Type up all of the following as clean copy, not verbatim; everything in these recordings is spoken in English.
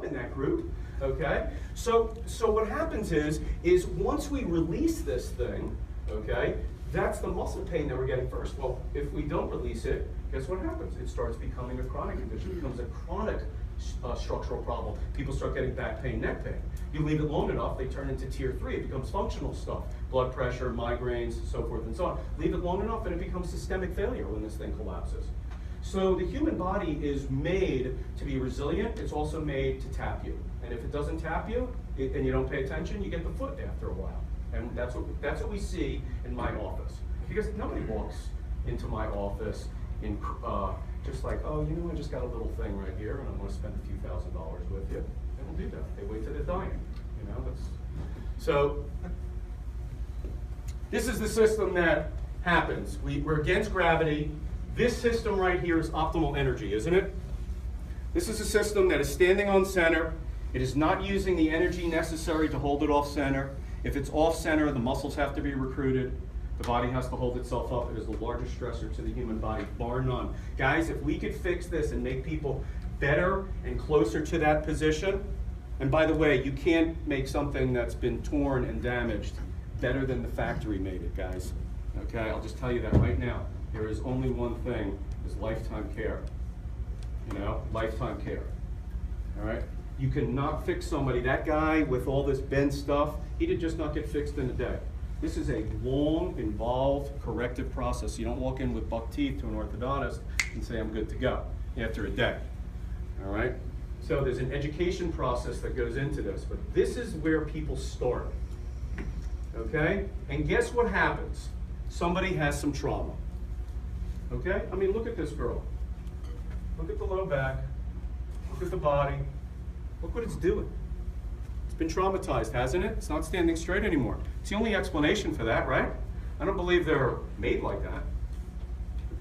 in that group, okay? So what happens is once we release this thing, okay, that's the muscle pain that we're getting first. Well, if we don't release it, guess what happens? It starts becoming a chronic condition. It becomes a chronic structural problem. People start getting back pain, neck pain. You leave it long enough, they turn into tier 3. It becomes functional stuff. Blood pressure, migraines, so forth and so on. Leave it long enough and it becomes systemic failure when this thing collapses. So the human body is made to be resilient. It's also made to tap you. And if it doesn't tap you and you don't pay attention, you get the foot after a while. And that's what we see in my office. Because nobody walks into my office in just like, oh, you know, I just got a little thing right here and I'm going to spend a few $1,000s with you. They don't do that. They wait till they're dying. You know, so this is the system that happens. We're against gravity. This system right here is optimal energy, isn't it? This is a system that is standing on center. It is not using the energy necessary to hold it off center. If it's off center, the muscles have to be recruited. The body has to hold itself up. It is the largest stressor to the human body, bar none. Guys, if we could fix this and make people better and closer to that position, and by the way, you can't make something that's been torn and damaged better than the factory made it, guys. Okay, I'll just tell you that right now. There is only one thing, is lifetime care. You know, lifetime care. All right? You cannot fix somebody. That guy with all this bent stuff, he did just not get fixed in a day. This is a long, involved corrective process. You don't walk in with buck teeth to an orthodontist and say, I'm good to go after a day. All right? So there's an education process that goes into this, but this is where people start. Okay? And guess what happens? Somebody has some trauma. Okay? I mean, look at this girl. Look at the low back. Look at the body. Look what it's doing. It's been traumatized, hasn't it? It's not standing straight anymore. It's the only explanation for that, right? I don't believe they're made like that.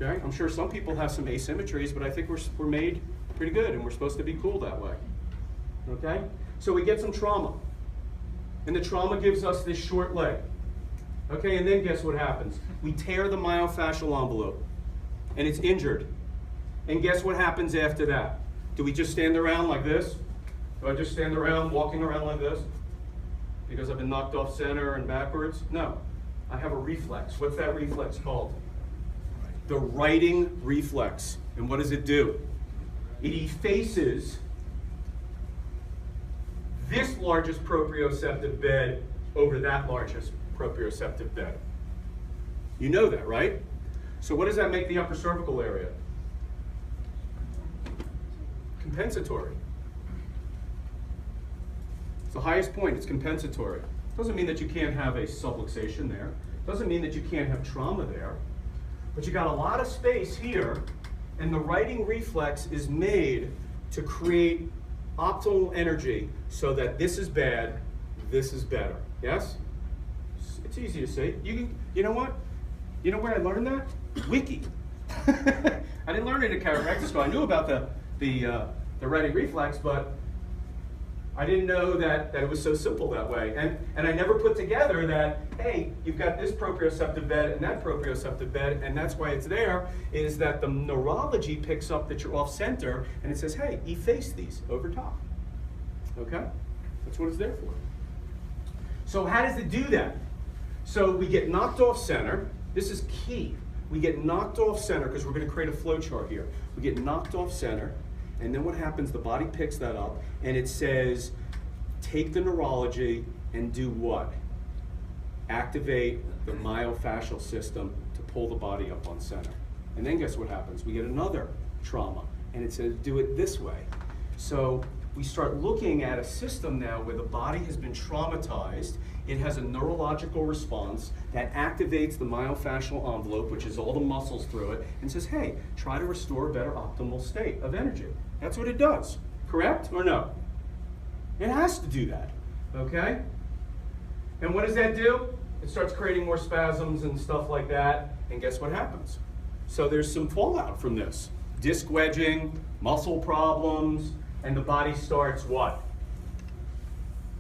Okay? I'm sure some people have some asymmetries, but I think we're made pretty good, and we're supposed to be cool that way. Okay? So we get some trauma. And the trauma gives us this short leg. Okay, and then guess what happens? We tear the myofascial envelope, and it's injured. And guess what happens after that? Do we just stand around like this? Do I just stand around, walking around like this? Because I've been knocked off center and backwards? No. I have a reflex. What's that reflex called? The righting reflex. And what does it do? It effaces this largest proprioceptive bed over that largest proprioceptive bed. You know that, right? So what does that make the upper cervical area? Compensatory. It's the highest point, it's compensatory. Doesn't mean that you can't have a subluxation there. Doesn't mean that you can't have trauma there. But you got a lot of space here, and the righting reflex is made to create optimal energy so that this is bad, this is better. Yes? It's easy to say. You know what? You know where I learned that? Wiki. I didn't learn it at chiropractic school. I knew about the righting reflex, but I didn't know that it was so simple that way. And I never put together that, hey, you've got this proprioceptive bed and that proprioceptive bed, and that's why it's there, is that the neurology picks up that you're off center, and it says, hey, efface these over top. Okay? That's what it's there for. So how does it do that? So we get knocked off center. This is key. We get knocked off center, because we're going to create a flow chart here. We get knocked off center. And then what happens, the body picks that up, and it says, take the neurology and do what? Activate the myofascial system to pull the body up on center. And then guess what happens? We get another trauma, and it says, do it this way. So we start looking at a system now where the body has been traumatized. It has a neurological response that activates the myofascial envelope, which is all the muscles through it, and says, hey, try to restore a better optimal state of energy. That's what it does. Correct or no? It has to do that. Okay? And what does that do? It starts creating more spasms and stuff like that. And guess what happens? So there's some fallout from this. Disc wedging, muscle problems, and the body starts what?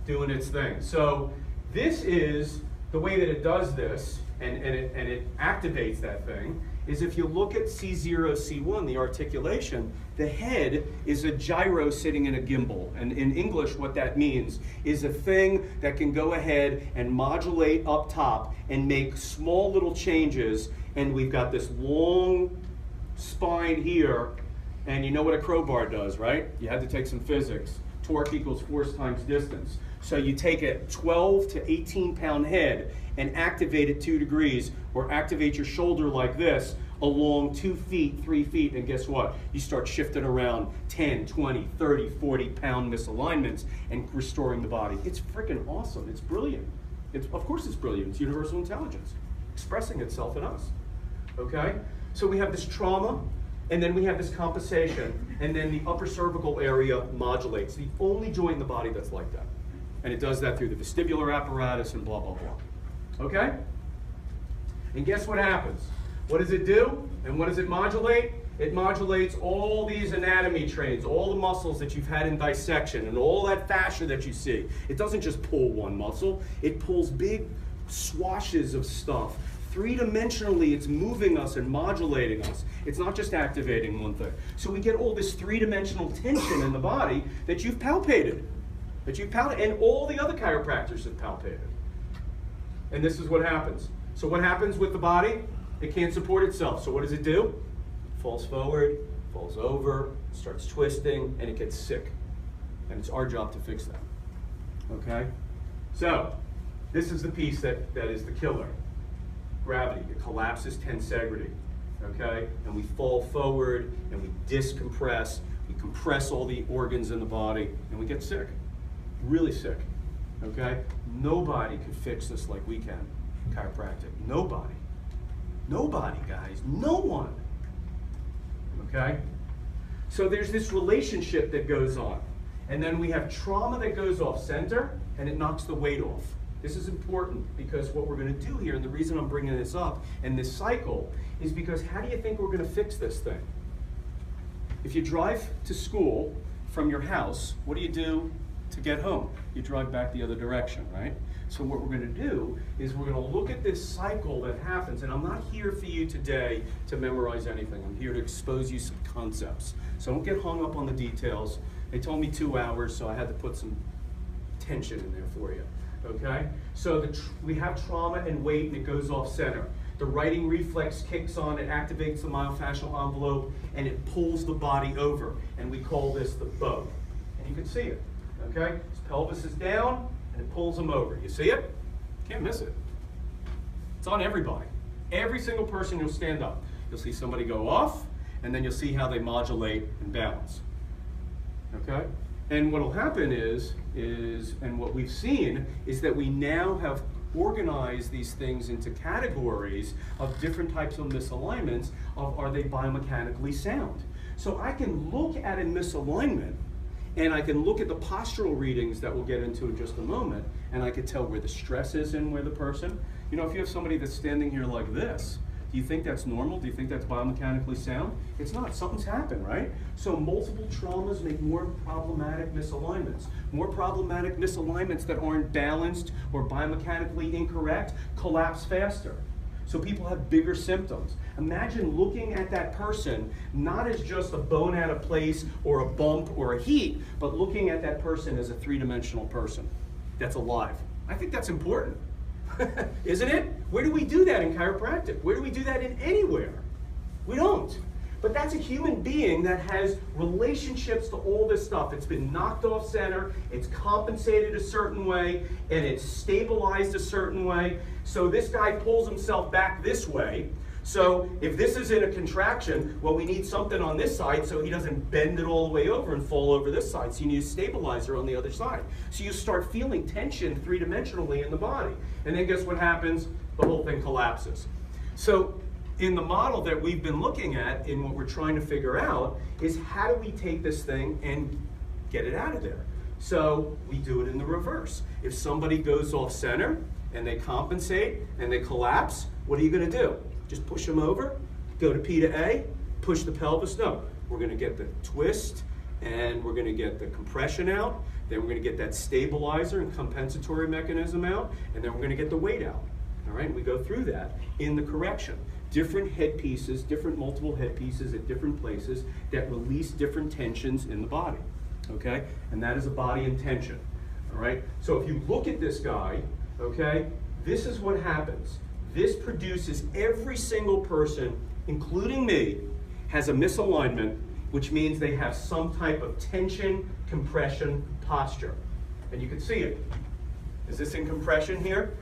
Doing its thing. So this is the way that it does this, and it activates that thing, is if you look at C0, C1, the articulation, the head is a gyro sitting in a gimbal. And in English, what that means is a thing that can go ahead and modulate up top and make small little changes. And we've got this long spine here, and you know what a crowbar does, right? You had to take some physics. Torque equals force times distance. So you take a 12 to 18 pound head and activate it 2 degrees, or activate your shoulder like this along 2 feet, 3 feet, and guess what? You start shifting around 10, 20, 30, 40 pound misalignments and restoring the body. It's freaking awesome. It's brilliant. Of course it's brilliant. It's universal intelligence expressing itself in us. Okay? So we have this trauma, and then we have this compensation, and then the upper cervical area modulates. The only joint in the body that's like that. And it does that through the vestibular apparatus and blah, blah, blah. Okay? And guess what happens? What does it do? And what does it modulate? It modulates all these anatomy trains, all the muscles that you've had in dissection, and all that fascia that you see. It doesn't just pull one muscle, it pulls big swashes of stuff. Three-dimensionally, it's moving us and modulating us. It's not just activating one thing. So we get all this three-dimensional tension in the body that you've palpated. And all the other chiropractors have palpated. And this is what happens. So what happens with the body? It can't support itself. So what does it do? It falls forward, falls over, starts twisting, and it gets sick. And it's our job to fix that. Okay? So this is the piece that is the killer. Gravity. It collapses tensegrity. Okay? And we fall forward, and we discompress. We compress all the organs in the body, and we get sick. Really sick. Okay? Nobody could fix this like we can. Chiropractic. Nobody. Nobody, guys. No one. Okay? So there's this relationship that goes on. And then we have trauma that goes off center, and it knocks the weight off. This is important because what we're going to do here, and the reason I'm bringing this up, and this cycle, is because how do you think we're going to fix this thing? If you drive to school from your house, what do you do to get home? You drive back the other direction, right? So what we're going to do is we're going to look at this cycle that happens, and I'm not here for you today to memorize anything. I'm here to expose you some concepts. So don't get hung up on the details. They told me 2 hours, so I had to put some tension in there for you. Okay? So we have trauma and weight, and it goes off center. The righting reflex kicks on, it activates the myofascial envelope, and it pulls the body over. And we call this the bow. And you can see it. Okay? His pelvis is down, and it pulls him over. You see it? Can't miss it. It's on everybody. Every single person you'll stand up. You'll see somebody go off, and then you'll see how they modulate and balance. Okay? And what will happen is, and what we've seen, is that we now have organized these things into categories of different types of misalignments of are they biomechanically sound. So I can look at a misalignment, and I can look at the postural readings that we'll get into in just a moment, and I can tell where the stress is in where the person. You know, if you have somebody that's standing here like this, do you think that's normal? Do you think that's biomechanically sound? It's not. Something's happened, right? So multiple traumas make more problematic misalignments. More problematic misalignments that aren't balanced or biomechanically incorrect collapse faster. So people have bigger symptoms. Imagine looking at that person not as just a bone out of place or a bump or a heat, but looking at that person as a three-dimensional person that's alive. I think that's important. Isn't it? Where do we do that in chiropractic? Where do we do that in anywhere? We don't. But that's a human being that has relationships to all this stuff. It's been knocked off center, it's compensated a certain way, and it's stabilized a certain way. So this guy pulls himself back this way. So if this is in a contraction, well, we need something on this side so he doesn't bend it all the way over and fall over this side. So you need a stabilizer on the other side. So you start feeling tension three-dimensionally in the body. And then guess what happens? The whole thing collapses. So in the model that we've been looking at, in what we're trying to figure out, is how do we take this thing and get it out of there? So we do it in the reverse. If somebody goes off center and they compensate and they collapse, what are you going to do? Just push them over, go to P to A, push the pelvis? No, we're going to get the twist, and we're going to get the compression out, then we're going to get that stabilizer and compensatory mechanism out, and then we're going to get the weight out. All right, we go through that in the correction. different headpieces, multiple headpieces at different places that release different tensions in the body, okay? And that is a body in tension, all right? So if you look at this guy, okay, this is what happens. This produces every single person, including me, has a misalignment, which means they have some type of tension, compression, posture. And you can see it. Is this in compression here?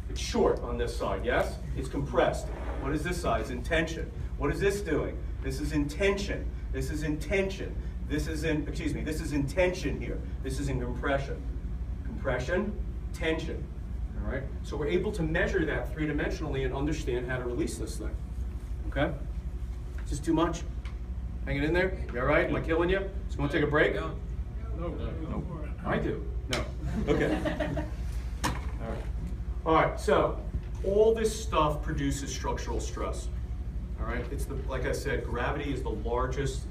It's short on this side, yes? It's compressed. What is this side? It's in tension. What is this doing? This is in tension. This is in tension. This is in, excuse me, this is in tension here. This is in compression. Compression, tension, all right? So we're able to measure that three-dimensionally and understand how to release this thing, okay? Is this too much? Hanging in there? You all right? Am I killing you? Just want to take a break? No. No. I do. No. Okay. All right. All right, so all this stuff produces structural stress. All right, it's the, like I said, gravity is the largest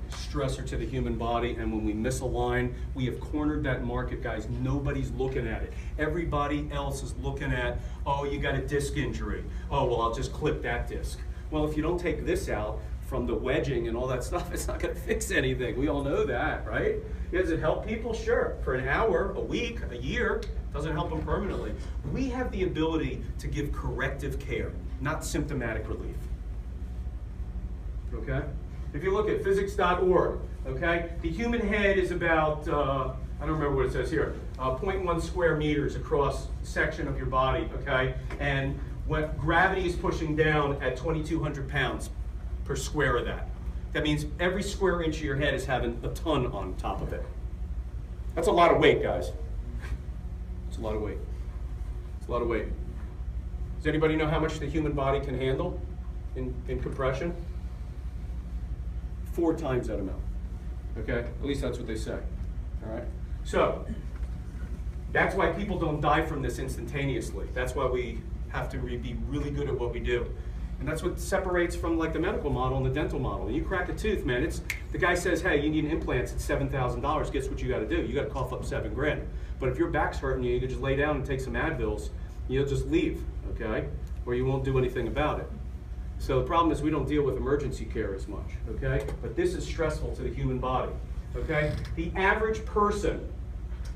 stressor to the human body, and when we misalign, we have cornered that market, guys. Nobody's looking at it. Everybody else is looking at, oh, you got a disc injury. Oh, well, I'll just clip that disc. Well, if you don't take this out from the wedging and all that stuff, it's not going to fix anything. We all know that, right? Does it help people? Sure. For an hour, a week, a year. Doesn't help them permanently. We have the ability to give corrective care, not symptomatic relief. Okay? If you look at physics.org, okay, the human head is about, I don't remember what it says here, 0.1 square meters across section of your body, okay? And when gravity is pushing down at 2,200 pounds per square of that. That means every square inch of your head is having a ton on top of it. That's a lot of weight, guys. It's a lot of weight. It's a lot of weight. Does anybody know how much the human body can handle in compression? 4 times that amount. Okay? At least that's what they say. All right? So, that's why people don't die from this instantaneously. That's why we have to be really good at what we do. And that's what separates from like the medical model and the dental model. When you crack a tooth, man, it's the guy says, hey, you need implants at $7,000. Guess what you got to do? You got to cough up $7 grand. But if your back's hurting you, you can just lay down and take some Advils. You'll just leave, okay? Or you won't do anything about it. So the problem is we don't deal with emergency care as much, okay? But this is stressful to the human body, okay? The average person,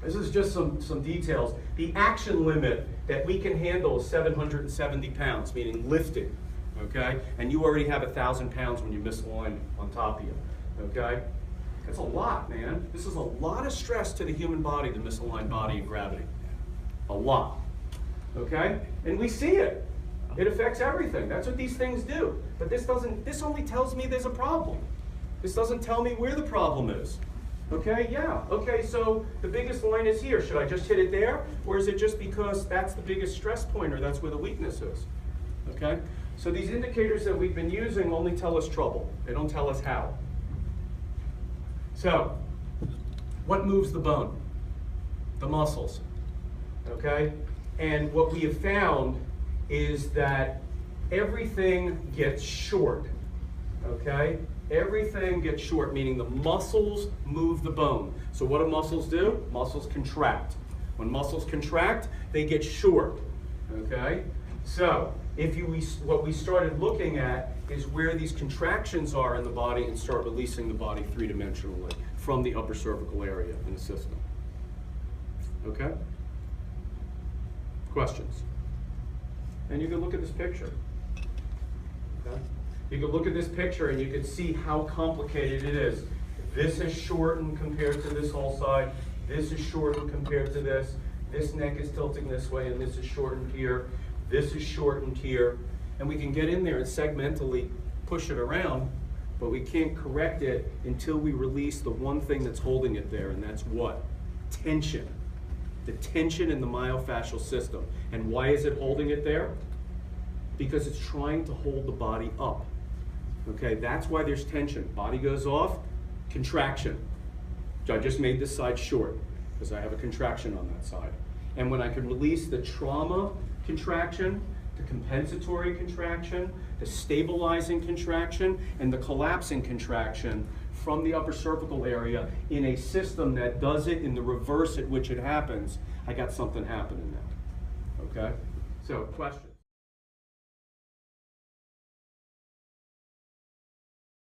this is just some details. The action limit that we can handle is 770 pounds, meaning lifting. Okay, and you already have 1,000 pounds when you misalign on top of you. Okay, that's a lot, man. This is a lot of stress to the human body, the misaligned body and gravity. A lot. Okay, and we see it. It affects everything. That's what these things do. But this doesn't. This only tells me there's a problem. This doesn't tell me where the problem is. Okay, yeah. Okay, so the biggest line is here. Should I just hit it there, or is it just because that's the biggest stress point, or that's where the weakness is? Okay. So these indicators that we've been using only tell us trouble. They don't tell us how. So, what moves the bone? The muscles, okay? And what we have found is that everything gets short, okay? Everything gets short, meaning the muscles move the bone. So what do muscles do? Muscles contract. When muscles contract, they get short, okay? So, what we started looking at is where these contractions are in the body and start releasing the body three-dimensionally from the upper cervical area in the system. Okay? Questions? And you can look at this picture. Okay? You can look at this picture and you can see how complicated it is. This is shortened compared to this whole side. This is shortened compared to this. This neck is tilting this way and this is shortened here. This is shortened here, and we can get in there and segmentally push it around, but we can't correct it until we release the one thing that's holding it there, and that's what? Tension. The tension in the myofascial system. And why is it holding it there? Because it's trying to hold the body up. Okay, that's why there's tension. Body goes off, contraction. So I just made this side short because I have a contraction on that side. And when I can release the trauma contraction, the compensatory contraction, the stabilizing contraction, and the collapsing contraction from the upper cervical area in a system that does it in the reverse at which it happens, I got something happening now. Okay? So, question.